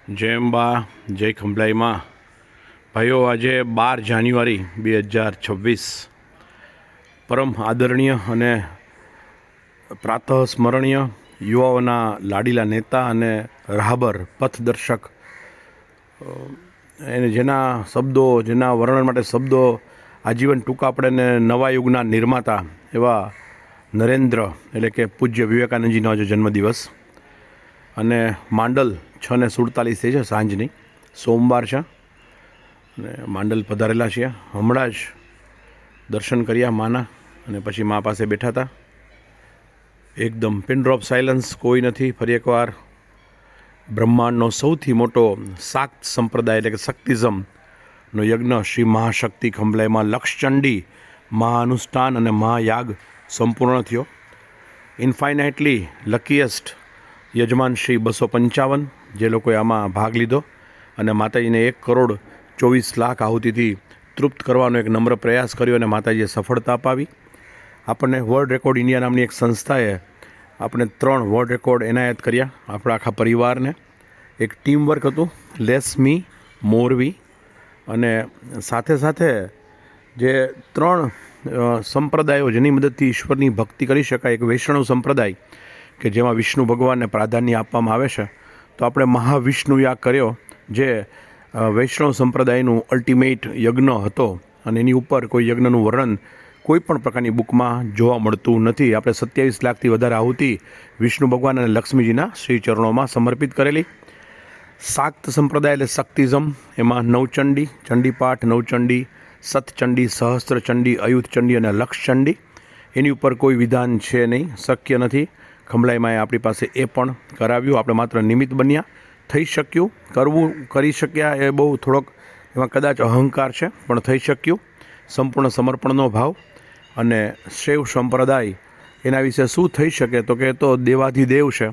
જય અંબા, જય ખંભલાઈમાં. ભાઈઓ, આજે 12 જાન્યુઆરી 2026 પરમ આદરણીય અને પ્રાતઃ સ્મરણીય યુવાઓના લાડીલા નેતા અને રાહબર પથદર્શક, એને જેના વર્ણન માટે શબ્દો આજીવન ટૂંકા પડે ને નવા યુગના નિર્માતા એવા નરેન્દ્ર એટલે કે પૂજ્ય વિવેકાનંદજીનો આજે જન્મદિવસ. અને માંડલ 6:47 થઈ છે, સાંજની સોમવાર છે અને માંડલ પધારેલા છીએ. હમણાં જ દર્શન કર્યા માના અને પછી મા પાસે બેઠા હતા. એકદમ પિન ડ્રોપ સાયલન્સ, કોઈ નથી. ફરી એકવાર બ્રહ્માંડનો સૌથી મોટો શાક્ત સંપ્રદાય એટલે કે શક્તિઝમનો યજ્ઞ શ્રી મહાશક્તિ ખંભલાઈમાં લક્ષચંડી મહાઅનુષ્ઠાન અને મહાયાગ સંપૂર્ણ થયો. ઇન્ફાઇનાઇટલી લકીએસ્ટ યજમાન શ્રી 255 જે લોકોએ આમાં ભાગ લીધો અને માતાજીને 1,24,00,000 આહુતિથી તૃપ્ત કરવાનો એક નમ્ર પ્રયાસ કર્યો અને માતાજીએ સફળતા અપાવી. આપણને વર્લ્ડ રેકોર્ડ ઇન્ડિયા નામની એક સંસ્થાએ આપણે 3 વર્લ્ડ રેકોર્ડ એનાયત કર્યા આપણા આખા પરિવારને. એક ટીમ વર્ક હતું, લેસ મી મોર વી. અને સાથે સાથે જે 3 સંપ્રદાયો જેની મદદથી ઈશ્વરની ભક્તિ કરી શકાય, એક વૈષ્ણવ સંપ્રદાય કે જેમાં વિષ્ણુ ભગવાનને પ્રાધાન્ય આપવામાં આવે છે, તો આપણે મહાવિષ્ણુ યાગ કર્યો જે વૈષ્ણવ સંપ્રદાયનું અલ્ટિમેટ યજ્ઞ હતો અને એની ઉપર કોઈ યજ્ઞનું વર્ણન કોઈ પણ પ્રકારની બુકમાં જોવા મળતું નથી. આપણે 27 લાખથી વધારે આહુતિ વિષ્ણુ ભગવાન અને લક્ષ્મીજીના શ્રી ચરણોમાં સમર્પિત કરેલી. શાક્ત સંપ્રદાય એટલે શક્તિઝમ, એમાં નવચંડી, ચંડીપાઠ, નવચંડી, સતચંડી, સહસ્ત્રચંડી, અયુધચંડી અને લક્ષચંડી. એની ઉપર કોઈ વિધાન છે નહીં, શક્ય નથી. ખંભલાઈમાં આપણી પાસે એ પણ કરાવ્યું. આપણે માત્ર નિમિત્ત બન્યા, થઈ શક્યું, કરી શક્યા એ બહુ થોડોક એમાં કદાચ અહંકાર છે, પણ થઈ શક્યું. સંપૂર્ણ સમર્પણનો ભાવ. અને શૈવ સંપ્રદાય એના વિશે શું થઈ શકે, તો કે તો દેવાધિદેવ છે.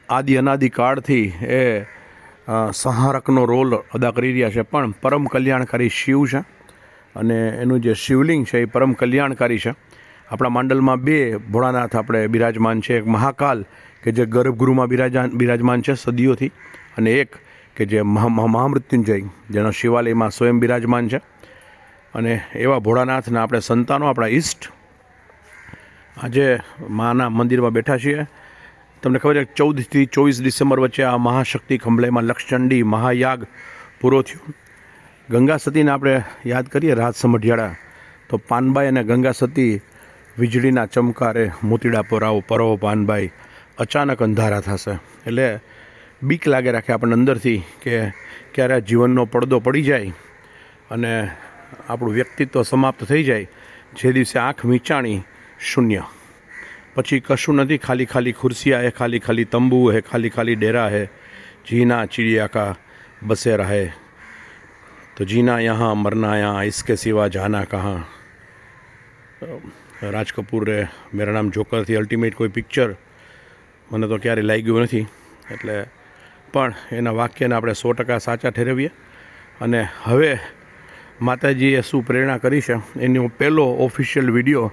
આદિ અનાદિકાળથી એ સંહારકનો રોલ અદા કરી રહ્યા છે, પણ પરમ કલ્યાણકારી શિવ છે અને એનું જે શિવલિંગ છે એ પરમ કલ્યાણકારી છે. આપણા માંડલમાં 2 ભોળાનાથ આપણે બિરાજમાન છે. એક મહાકાલ કે જે ગર્ભગૃહમાં બિરાજમાન છે સદીઓથી, અને એક કે જે મહામૃત્યુંજય જેના શિવાલયમાં સ્વયં બિરાજમાન છે. અને એવા ભોળાનાથના આપણે સંતાનો, આપણા ઈષ્ટ આજે માના મંદિરમાં બેઠા છીએ. તમને ખબર છે 14થી 24 ડિસેમ્બર વચ્ચે આ મહાશક્તિ ખંભલાઈમાં લક્ષચંડી મહાયાગ પૂરો થયો. ગંગા સતીને આપણે યાદ કરીએ, રાજ સમઢિયાળા, તો પાનબાઈ અને ગંગા સતી વીજળીના ચમકારે મોતીડા પરાવો પરો પાનબાઈ અચાનક અંધારા થશે. એટલે બીક લાગે રાખે આપણને અંદરથી કે ક્યારે જીવનનો પડદો પડી જાય અને આપણું વ્યક્તિત્વ સમાપ્ત થઈ જાય. જે દિવસે આંખ મીચાણી શૂન્ય, પછી કશું નથી. ખાલી ખાલી ખુરશિયા હે, ખાલી ખાલી તંબુ હે, ખાલી ખાલી ડેરા હે, જીના ચિड़िया કા બસેરા હે, તો જીના યહાં મરના યહાં, ઇસકે સિવા જાના કહાં. રાજ કપૂરે મેરા નામ જોકરથી અલ્ટિમેટ કોઈ પિક્ચર મને તો ક્યારેય લાગ્યું નથી, એટલે પણ એના વાક્યને આપણે 100% સાચા ઠેરવીએ. અને હવે માતાજીએ શું પ્રેરણા કરી છે એનો પહેલો ઓફિશિયલ વિડીયો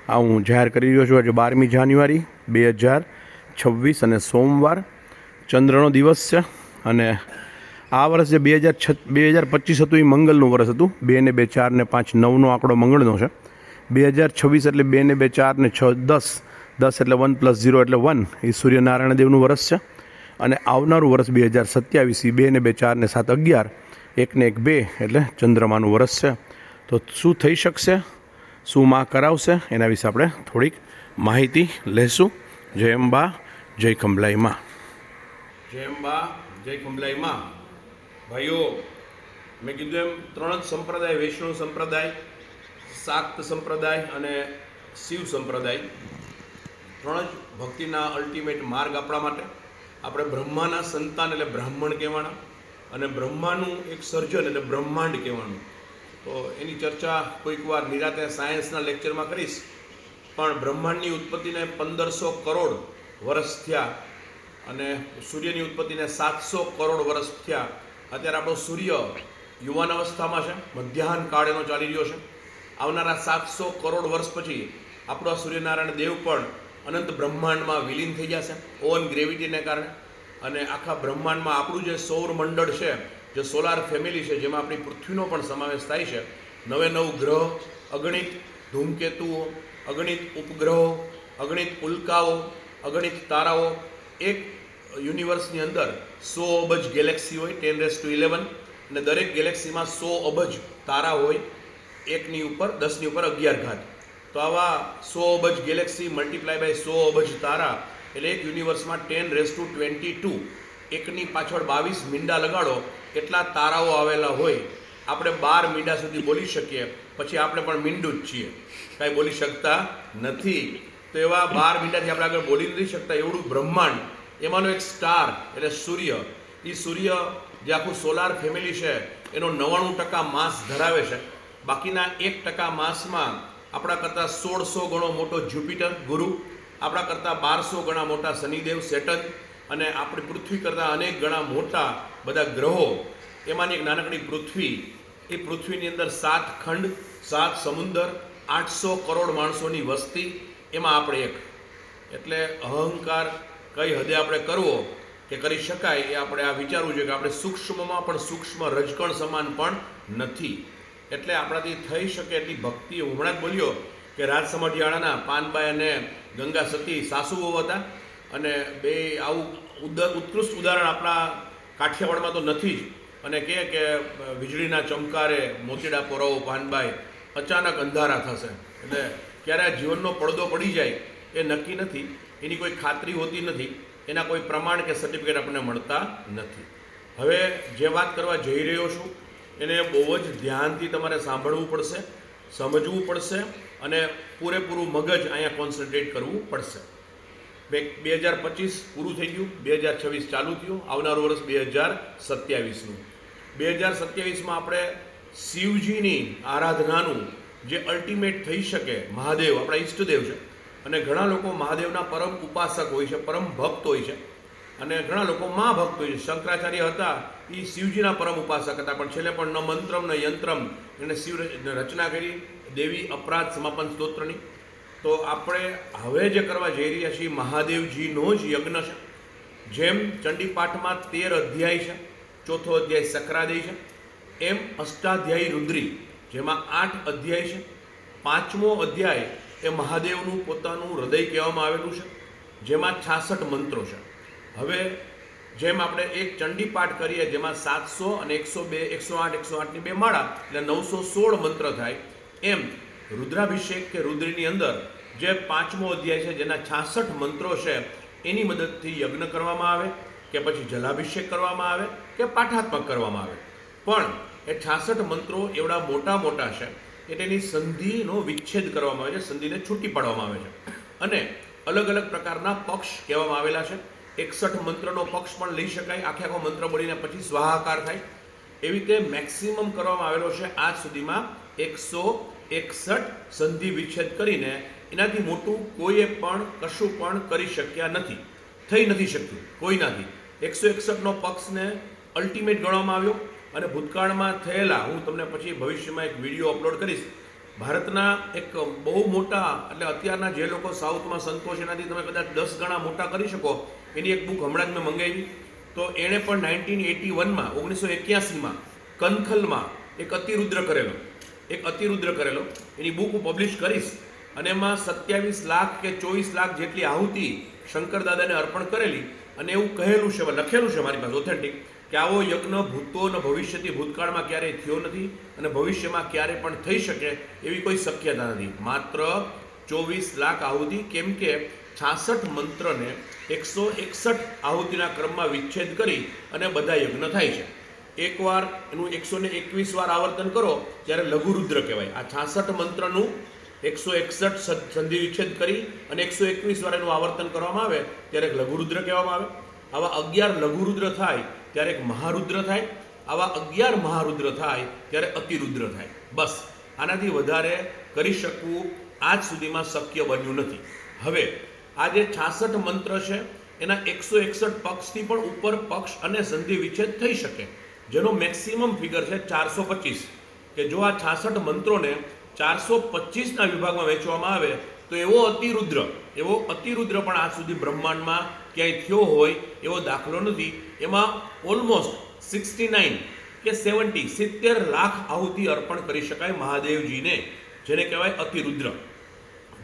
આ હું જાહેર કરી રહ્યો છું. આજે 12મી જાન્યુઆરી 2026 અને સોમવાર ચંદ્રનો દિવસ છે. અને આ વર્ષ જે 2025 હતું એ મંગલનું વર્ષ હતું. 2 ને 2 4 ને 5 9નો આંકડો મંગળનો છે. 2026 એટલે 2 ને 2 4 ને 6 10 10 એટલે 1 + 0 એટલે 1 એ સૂર્યનારાયણ દેવનું વર્ષ છે. અને આવનારું વર્ષ 2027 એ 2 ને 2 4 ને 7 11 1 ને 1 2 એટલે ચંદ્રમાનું વર્ષ છે. તો શું થઈ શકશે, શું માં કરાવશે, એના વિશે આપણે થોડીક માહિતી લઈશું. જય અંબા, જય ખંભલાઈમાં. જય અંબા, જય ખંભલાઈમાં. ભાઈઓ, મેં કીધું એમ 3 જ સંપ્રદાય, વૈષ્ણવ સંપ્રદાય, શાક્ત સંપ્રદાય અને શિવ સંપ્રદાય, 3 જ ભક્તિના અલ્ટિમેટ માર્ગ આપણા માટે. આપણે બ્રહ્માના સંતાન એટલે બ્રાહ્મણ કહેવાના, અને બ્રહ્માનું એક સર્જન એટલે બ્રહ્માંડ કહેવાનું. તો એની ચર્ચા કોઈક વાર નિરાતે સાયન્સના લેક્ચરમાં કરીશ. પણ બ્રહ્માંડની ઉત્પત્તિને 1500 કરોડ વર્ષ થયા અને સૂર્યની ઉત્પત્તિને 700 કરોડ વર્ષ થયા. અત્યારે આપણો સૂર્ય યુવાન અવસ્થામાં છે, મધ્યાહન કાળ એનો ચાલી રહ્યો છે. આવનારા 700 કરોડ વર્ષ પછી આપણો સૂર્યનારાયણ દેવ પણ અનંત બ્રહ્માંડમાં વિલીન થઈ જશે ઓન ગ્રેવિટીને કારણે. અને આખા બ્રહ્માંડમાં આપણું જે સૌર મંડળ છે, જે સોલાર ફેમિલી છે, જેમાં આપણી પૃથ્વીનો પણ સમાવેશ થાય છે, 99 ગ્રહ, અગણિત ધૂમકેતુઓ, અગણિત ઉપગ્રહો, અગણિત ઉલ્કાઓ, અગણિત તારાઓ, એક યુનિવર્સની અંદર 100 અબજ ગેલેક્સી હોય 10⁻11, અને દરેક ગેલેક્સીમાં 100 અબજ તારા હોય, 1ની ઉપર 10ની ઉપર 11 ઘાત. તો આવા 100 અબજ ગેલેક્સી મલ્ટીપ્લાય બાય 100 અબજ તારા એટલે એક યુનિવર્સમાં 10⁻22, એકની પાછળ 22 મીંડા લગાડો એટલા તારાઓ આવેલા હોય. આપણે 12 મીંડા સુધી બોલી શકીએ, પછી આપણે પણ મીંડું જ છીએ, કાંઈ બોલી શકતા નથી. તો એવા 12 મીંડાથી આપણે આગળ બોલી નથી શકતા એવડું બ્રહ્માંડ, એમાંનો એક સ્ટાર એટલે સૂર્ય. એ સૂર્ય જે આખું સોલાર ફેમિલી છે એનો 99% માસ ધરાવે છે. બાકીના 1% માસમાં આપણા કરતાં 1600 ગણો મોટો જ્યુપિટર ગુરુ, આપણા કરતાં 1200 ગણા મોટા શનિદેવ સેટર્ન, અને આપણી પૃથ્વી કરતાં અનેક ગણા મોટા બધા ગ્રહો. એમાંની એક નાનકડી પૃથ્વી, એ પૃથ્વીની અંદર 7 ખંડ, 7 સમુદ્ર, 800 કરોડ માણસોની વસ્તી, એમાં આપણે એક. એટલે અહંકાર કઈ હદે આપણે કરવો કે કરી શકાય એ આપણે આ વિચારવું જોઈએ કે આપણે સૂક્ષ્મમાં પણ સૂક્ષ્મ રજકણ સમાન પણ નથી. એટલે આપણાથી થઈ શકે એટલી ભક્તિ. હું હમણાં જ બોલ્યો કે રાજસમઢિયાળાના પાનબાઈ અને ગંગા સતી સાસુઓ હતા, અને બે આવું ઉત્કૃષ્ટ ઉદાહરણ આપણા કાઠિયાવાડમાં તો નથી જ. અને કે વીજળીના ચમકારે મોતીડા પોરાવો પાનબાઈ, અચાનક અંધારા થશે. એટલે ક્યારે આ જીવનનો પડદો પડી જાય એ નક્કી નથી, એની કોઈ ખાતરી હોતી નથી, એના કોઈ પ્રમાણ કે સર્ટિફિકેટ આપણને મળતા નથી. હવે જે વાત કરવા જઈ રહ્યો છું એને બહુ જ ધ્યાનથી તમારે સાંભળવું પડશે, સમજવું પડશે, અને પૂરેપૂરું મગજ અહીંયા કોન્સન્ટ્રેટ કરવું પડશે. 2025 પૂરું થઈ ગયું, 2026 ચાલુ થયું, આવનારું વર્ષ 2027નું. 2027માં આપણે શિવજીની આરાધનાનું જે અલ્ટિમેટ થઈ શકે, મહાદેવ આપણા ઈષ્ટદેવ છે, અને ઘણા લોકો મહાદેવના પરમ ઉપાસક હોય છે, પરમ ભક્ત હોય છે, અને ઘણા લોકો મા ભક્ત હોય છે. શંકરાચાર્ય હતા એ શિવજીના પરમ ઉપાસક હતા, પણ છેલ્લે પણ ન મંત્રમ ન યંત્રમ એને શિવ રચના કરી દેવી અપરાધ સમાપન સ્તોત્રની. તો આપણે હવે જે કરવા જઈ રહ્યા છીએ મહાદેવજીનો જ યજ્ઞ છે. જેમ ચંડીપાઠમાં 13 અધ્યાય છે, ચોથો અધ્યાય સક્રાદેય છે, એમ અષ્ટાધ્યાયી રુદ્રી જેમાં 8 અધ્યાય છે. 5મો અધ્યાય એ મહાદેવનું પોતાનું હૃદય કહેવામાં આવેલું છે, જેમાં 66 મંત્રો છે. હવે જેમ આપણે એક ચંડીપાઠ કરીએ જેમાં 700 અને 102, 108, 108ની 2 માળા એટલે 916 મંત્ર થાય, એમ રુદ્રાભિષેક કે રુદ્રની અંદર જે 5મો અધ્યાય છે જેના 66 મંત્રો છે, એની મદદથી યજ્ઞ કરવામાં આવે કે પછી જલાભિષેક કરવામાં આવે કે પાઠાત્મક કરવામાં આવે. પણ એ 66 મંત્રો એવડા મોટા મોટા છે એટલે એની સંધિનો વિચ્છેદ કરવામાં આવે છે, સંધિને છૂટી પાડવામાં આવે છે, અને અલગ અલગ પ્રકારના પક્ષ કહેવામાં આવેલા છે. 61 મંત્રનો પક્ષ પણ લઈ શકાય, આખે આખો મંત્ર બોલીને પછી સ્વાહાકાર થાય. એવી રીતે મેક્સિમમ કરવામાં આવેલો છે આજ સુધીમાં 161 સંધિ વિચ્છેદ કરીને. એનાથી મોટું કોઈએ પણ કશું પણ કરી શક્યા નથી, થઈ નથી શક્યું કોઈનાથી. 161નો પક્ષને અલ્ટિમેટ ગણવામાં આવ્યો. અને ભૂતકાળમાં થયેલા, હું તમને પછી ભવિષ્યમાં એક વિડીયો અપલોડ કરીશ, ભારતના એક બહુ મોટા, એટલે અત્યારના જે લોકો સાઉથમાં સંતો છે એનાથી તમે કદાચ 10 ગણા મોટા કરી શકો, એની એક બુક હમણાં જ મેં મંગાવી. તો એણે પણ 1981માં 1981માં કનખલમાં એક અતિરુદ્ર કરેલો, એની બુક હું પબ્લિશ કરીશ. અને એમાં 27 લાખ કે 24 લાખ જેટલી આહુતિ શંકર દાદાને અર્પણ કરેલી. અને એવું કહેલું છે, લખેલું છે મારી પાસે ઓથેન્ટિક, કે આવો યજ્ઞ ભૂતો અને ભવિષ્યથી ભૂતકાળમાં ક્યારેય થયો નથી અને ભવિષ્યમાં ક્યારે પણ થઈ શકે એવી કોઈ શક્યતા નથી. માત્ર 24 લાખ આહુતિ, કેમ કે 66 મંત્રને 161 આહુતિના ક્રમમાં વિચ્છેદ કરી અને બધા યજ્ઞ થાય છે. એકવાર એનું 121 વાર આવર્તન કરો ત્યારે લઘુરુદ્ર કહેવાય. આ 66 મંત્રનું 161 સંધિ વિચ્છેદ કરી અને 121 વાર એનું આવર્તન કરવામાં આવે ત્યારે એક લઘુરુદ્ર કહેવામાં આવે. આવા 11 લઘુરુદ્ર થાય ત્યારે એક મહારુદ્ર થાય. આવા 11 મહારુદ્ર થાય ત્યારે અતિરુદ્ર થાય. બસ, આનાથી વધારે કરી શકવું આજ સુધીમાં શક્ય બન્યું નથી. હવે આ જે 66 મંત્ર છે એના 161 પક્ષથી પણ ઉપર પક્ષ અને સંધિ વિચ્છેદ થઈ શકે, જેનો મેક્સિમમ ફિગર છે 425. કે જો આ 66 મંત્રોને 425ના વિભાગમાં વહેંચવામાં આવે તો એવો અતિરુદ્ર પણ આજ સુધી બ્રહ્માંડમાં ક્યાંય થયો હોય એવો દાખલો નથી. એમાં ઓલમોસ્ટ 69 કે 70 લાખ આહુતિ અર્પણ કરી શકાય મહાદેવજીને, જેને કહેવાય અતિરુદ્ર.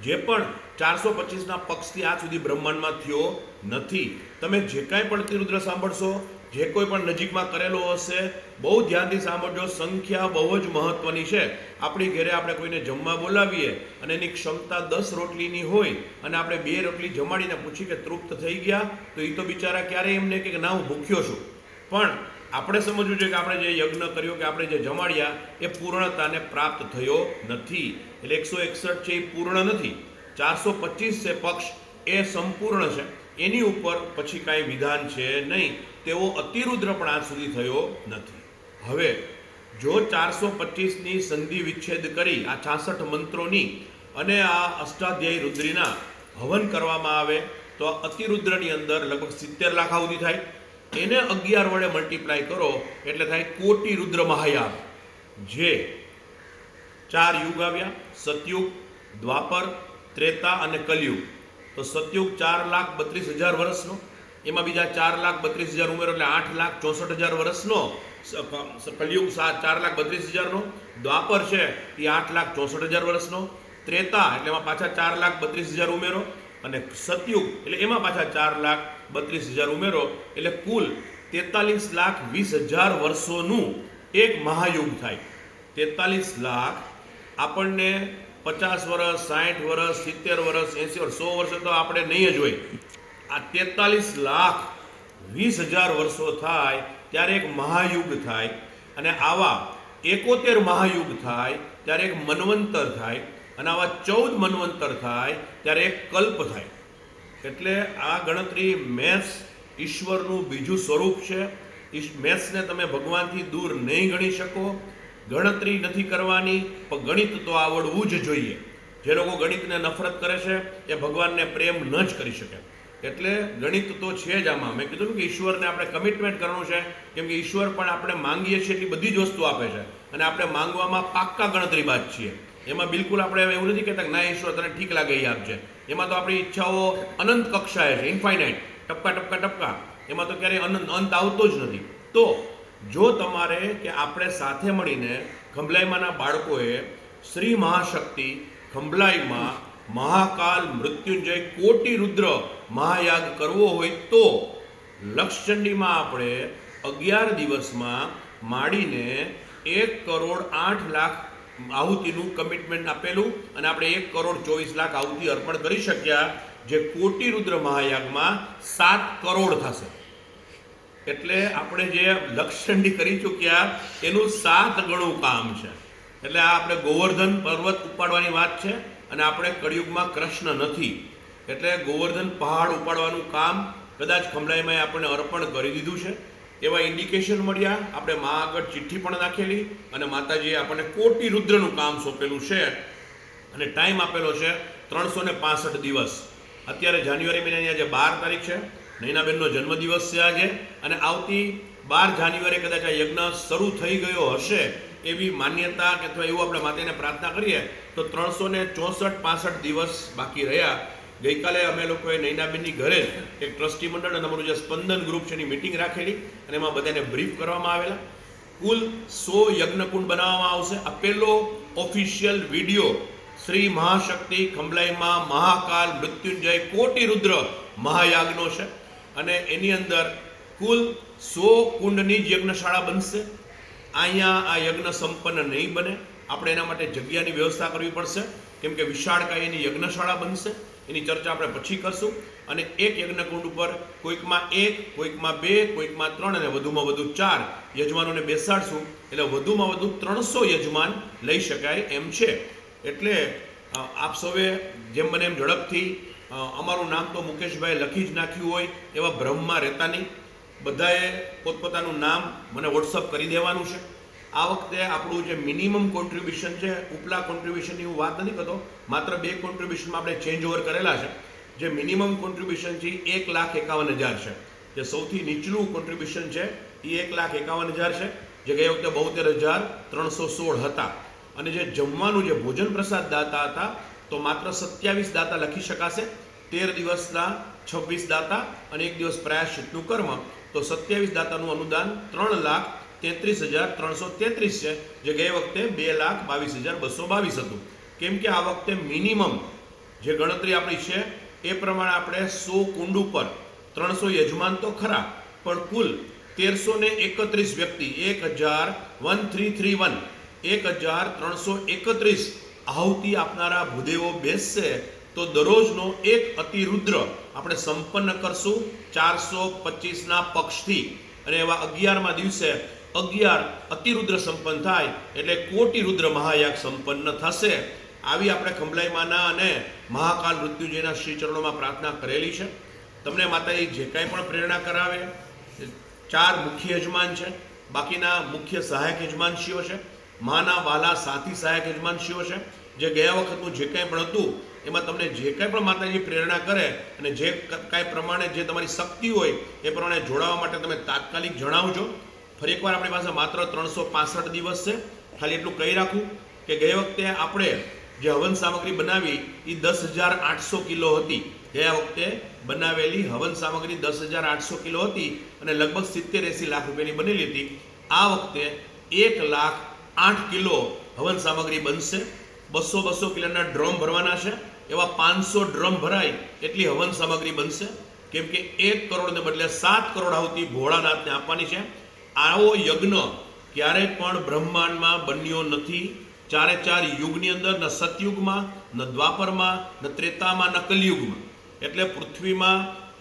જે પણ 425ના પક્ષથી આજ સુધી બ્રહ્માંડમાં થયો નથી. તમે જે કાંઈ પણ અતિરુદ્ર સાંભળશો, જે કોઈ પણ નજીકમાં કરેલો હશે, બહુ ધ્યાનથી સાંભળજો. સંખ્યા બહુ જ મહત્વની છે. આપણી ઘરે આપણે કોઈને જમવા બોલાવીએ અને એની ક્ષમતા 10 રોટલીની હોય અને આપણે 2 રોટલી જમાડીને પૂછીએ કે તૃપ્ત થઈ ગયા, તો એ તો બિચારા ક્યારેય એમને કે ના હું ભૂખ્યો છું. પણ આપણે સમજવું જોઈએ કે આપણે જે યજ્ઞ કર્યો કે આપણે જે જમાડ્યા એ પૂર્ણતાને પ્રાપ્ત થયો નથી. એટલે 161 છે એ પૂર્ણ નથી. 425 છે પક્ષ એ સંપૂર્ણ છે. એની ઉપર પછી કાંઈ વિધાન છે નહીં. તેવો અતિરુદ્ર પણ આજ સુધી થયો નથી. હવે જો 425ની સંધિ વિચ્છેદ કરી આ 66 મંત્રોની અને આ અષ્ટાધ્યાયી રુદ્રીના હવન કરવામાં આવે તો અતિરુદ્રની અંદર લગભગ 70 લાખ આહુતિ થાય. એને 11 વડે મલ્ટીપ્લાય કરો એટલે થાય કોટી રુદ્ર મહાયાગ. જે 4 યુગ આવ્યા, સતયુગ, દ્વાપર, ત્રેતા અને કલયુગ. તો સતયુગ 4,32,000 વર્ષનો, એમાં બીજા 4,32,000 ઉમેરો એટલે 8,64,000 વર્ષનો. કલયુગ 4,32,000નો, દ્વાપર છે એ 8,64,000 વર્ષનો, ત્રેતા એટલે એમાં પાછા 4,32,000 ઉમેરો અને સતયુગ એટલે એમાં પાછા 4,32,000 ઉમેરો એટલે કુલ 43,20,000 વર્ષોનું એક મહાયુગ થાય. 43 લાખ આપણને 50 વર્ષ, 60 વર્ષ, 70 વર્ષ, 80 વર્ષ, 100 વર્ષ તો આપણે નહીં જ હોય. આ 43,20,000 વર્ષો થાય ત્યારે એક મહાયુગ થાય. અને આવા 71 મહાયુગ થાય ત્યારે એક મન્વંતર થાય. અને આવા 14 મન્વંતર થાય ત્યારે એક કલ્પ થાય. એટલે આ ગણતરી મેથ્સ ઈશ્વરનું બીજું સ્વરૂપ છે. મેથ્સને તમે ભગવાનથી દૂર નહીં ગણી શકો. ગણતરી નથી કરવાની, પણ ગણિત તો આવડવું જ જોઈએ. જે લોકો ગણિતને નફરત કરે છે એ ભગવાનને પ્રેમ ન જ કરી શકે. એટલે ગણિત તો છે જ આમાં. મેં કીધું કે ઈશ્વરને આપણે કમિટમેન્ટ કરવાનું છે, કેમ કે ઈશ્વર પણ આપણે માંગીએ છીએ એટલી બધી જ વસ્તુ આપે છે અને આપણે માંગવામાં પાક્કા ગણતરીબાજ છીએ. એમાં બિલકુલ આપણે એવું નથી કહેતા કે ના ઈશ્વર તને ઠીક લાગે એ આપજે. એમાં તો આપણી ઈચ્છાઓ અનંત કક્ષાએ છે, ઇન્ફાઇનાઇટ, ટપકા. એમાં તો ક્યારેય અંત આવતો જ નથી. તો જો તમારે કે આપણે સાથે મળીને ખંભલાઈમાંના બાળકોએ શ્રી મહાશક્તિ ખંભલાઈમાં મહાકાલ મૃત્યુંજય કોટી રુદ્ર મહાયાગ કરવો હોય તો લક્ષચંડીમાં આપણે 11 દિવસમાં માંડીને 1,08,00,000 આહુતિનું કમિટમેન્ટ આપેલું અને આપણે 1,24,00,000 આહુતિ અર્પણ કરી શક્યા, જે કોટી રુદ્ર મહાયાગમાં 7 કરોડ થશે. એટલે આપણે જે લક્ષચંડી કરી ચૂક્યા એનું 7 ગણું કામ છે. એટલે આ આપણે ગોવર્ધન પર્વત ઉપાડવાની વાત છે અને આપણે કળિયુગમાં કૃષ્ણ નથી. એટલે ગોવર્ધન પહાડ ઉપાડવાનું કામ કદાચ ખંભલાઈમાં આપણને અર્પણ કરી દીધું છે. એવા ઇન્ડિકેશન મળ્યા. આપણે મા આગળ ચિઠ્ઠી પણ નાખેલી અને માતાજીએ આપણને કોટી રુદ્રનું કામ સોંપેલું છે અને ટાઈમ આપેલો છે 365 દિવસ. અત્યારે જાન્યુઆરી મહિનાની આજે 12 તારીખ છે. નૈનાબેનનો જન્મદિવસ છે આજે અને આવતી 12 જાન્યુઆરી કદાચ આ યજ્ઞ શરૂ થઈ ગયો હશે એવી માન્યતા કે અથવા એવું આપણે માતાને પ્રાર્થના કરીએ તો 364-65 દિવસ બાકી રહ્યા. ગઈકાલે અમે લોકોએ નૈનાબેનની ઘરે એક ટ્રસ્ટી મંડળ અને અમારું જે સ્પંદન ગ્રુપ છે એની મિટિંગ રાખેલી અને એમાં બધાને બ્રીફ કરવામાં આવેલા. કુલ 100 યજ્ઞકુંડ બનાવવામાં આવશે. આ પહેલો ઓફિશિયલ વિડીયો શ્રી મહાશક્તિ ખંભલાઈમાં મહાકાલ મૃત્યુંજય કોટી રુદ્ર મહાયાગનો છે અને એની અંદર કુલ 100 કુંડની જ યજ્ઞશાળા બનશે. અહીંયા આ યજ્ઞ સંપન્ન નહીં બને. આપણે એના માટે જગ્યાની વ્યવસ્થા કરવી પડશે, કેમ કે વિશાળકાયની યજ્ઞશાળા બનશે. એની ચર્ચા આપણે પછી કરશું. અને એક યજ્ઞકુંડ ઉપર કોઈકમાં 1, કોઈકમાં 2, કોઈકમાં 3 અને વધુમાં વધુ 4 યજમાનોને બેસાડશું. એટલે વધુમાં વધુ 300 યજમાન લઈ શકાય એમ છે. એટલે આપ સૌએ જેમ બને એમ ઝડપથી અમારું નામ તો મુકેશભાઈ લખી જ નાખ્યું હોય એવા ભ્રમમાં રહેતા નહીં. બધાએ પોતપોતાનું નામ મને વોટ્સઅપ કરી દેવાનું છે. આ વખતે આપણું જે મિનિમમ કોન્ટ્રીબ્યુશન છે, ઉપલા કોન્ટ્રીબ્યુશનની હું વાત નથી કરતો, માત્ર 2 કોન્ટ્રીબ્યુશનમાં આપણે ચેન્જ ઓવર કરેલા છે. જે મિનિમમ કોન્ટ્રીબ્યુશન છે 1,51,000 છે. જે સૌથી નીચલું કોન્ટ્રીબ્યુશન છે એ 1,51,000 છે, જે ગયા વખતે 72,316 હતા. અને જે જમવાનું જે ભોજન પ્રસાદ દાતા હતા તો માત્ર 27 દાતા લખી શકાશે. 13 દિવસના 26 દાતા અને 1 દિવસ પ્રાયશ્ચિતનું કર્મ, તો 27 દાતાનું અનુદાન 3,33,333 છે, જે ગઈ વખતે 2,22,222 હતું. કેમ કે આ વખતે મિનિમમ જે ગણતરી આપણી છે એ પ્રમાણે આપણે 100 કુંડ ઉપર 300 યજમાન તો ખરા, પણ કુલ 1331 વ્યક્તિ 1331 આહુતિ આપનારા ભૂદેવો બેસશે. તો દરરોજનો એક અતિરુદ્ર આપણે સંપન્ન કરશું 425ના પક્ષથી, અને એવા 11મા દિવસે 11 અતિરુદ્ર સંપન્ન થાય એટલે કોટી રુદ્ર મહાયાગ સંપન્ન થશે. આવી આપણે ખંભલાઈમાના અને મહાકાલ મૃત્યુંજયના શ્રી ચરણોમાં પ્રાર્થના કરેલી છે. તમને માતાજી જે કાંઈ પણ પ્રેરણા કરાવે, 4 મુખ્ય યજમાન છે, બાકીના મુખ્ય સહાયક યજમાનશીઓ છે, માના વાલા સાથી સહાયક યજમાનશીઓ છે. જે ગયા વખતનું જે કાંઈ પણ હતું એમાં તમને જે કાંઈ પણ માતાજી પ્રેરણા કરે અને જે કાંઈ પ્રમાણે જે તમારી શક્તિ હોય એ પ્રમાણે જોડાવા માટે તમે તાત્કાલિક જણાવજો. ફરી એકવાર આપણી પાસે માત્ર 365 દિવસ છે. ખાલી એટલું કહી રાખું કે ગઈ વખતે આપણે જે હવન સામગ્રી બનાવી એ 10,800 કિલો હતી. ગયા વખતે બનાવેલી હવન સામગ્રી 10,800 કિલો હતી અને લગભગ 70-80 લાખ રૂપિયાની બનેલી હતી. આ વખતે 1,08,000 કિલો હવન સામગ્રી બનશે. 200 કિલોના ડ્રમ ભરવાના છે. એવા 500 ડ્રમ ભરાય એટલી હવન સામગ્રી બનશે. કેમ કે 1 કરોડને બદલે 7 કરોડ આહુતિ ભોળાનાથને આપવાની છે. આવો યજ્ઞ ક્યારેય પણ બ્રહ્માંડમાં બન્યો નથી. 4 યુગની અંદર, ન સતયુગમાં, ન દ્વાપરમાં, ન ત્રેતામાં, ન કલયુગમાં. એટલે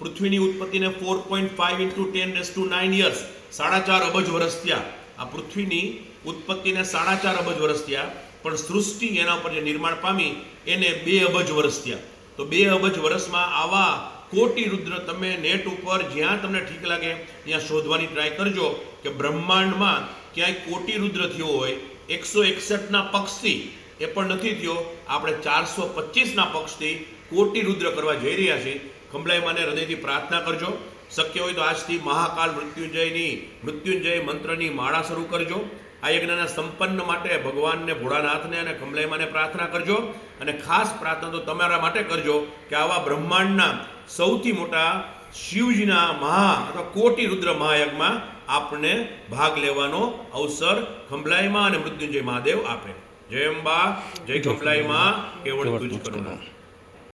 પૃથ્વીની ઉત્પત્તિને 4.5 × 10⁹ યર્સ 4.5 અબજ વર્ષ થયા. આ પૃથ્વીની ઉત્પત્તિને 4.5 અબજ વર્ષ થયા, પણ સૃષ્ટિ એના ઉપર જે નિર્માણ પામી એને 2 અબજ વર્ષ થયા. તો 2 અબજ વર્ષમાં આવા કોટી રુદ્ર તમે નેટ ઉપર જ્યાં તમને ઠીક લાગે ત્યાં શોધવાની ટ્રાય કરજો કે બ્રહ્માંડમાં ક્યાંય કોટી રુદ્ર થયો હોય. 161ના પક્ષથી એ પણ નથી થયો. આપણે 425ના પક્ષથી કોટી રુદ્ર કરવા જઈ રહ્યા છીએ. ખંભલાઈમાને હૃદયથી પ્રાર્થના કરજો. શક્ય હોય તો આજથી મહાકાલ મૃત્યુંજય મંત્રની માળા શરૂ કરજો. આ યજ્ઞના સંપન્ન માટે ભગવાનને, ભોળાનાથને અને ખંભલાઈમાને પ્રાર્થના કરજો. અને ખાસ પ્રાર્થના તો તમારા માટે કરજો કે આવા બ્રહ્માંડના સૌથી મોટા શિવજીના અથવા કોટી રુદ્ર મહાયજ્ઞમાં આપને ભાગ લેવાનો અવસર ખંભલાઈમાં અને મૃત્યુંજય મહાદેવ આપે. જય અંબા, જય ખંભલાઈમાં, કેવળ તુજ કરુણા.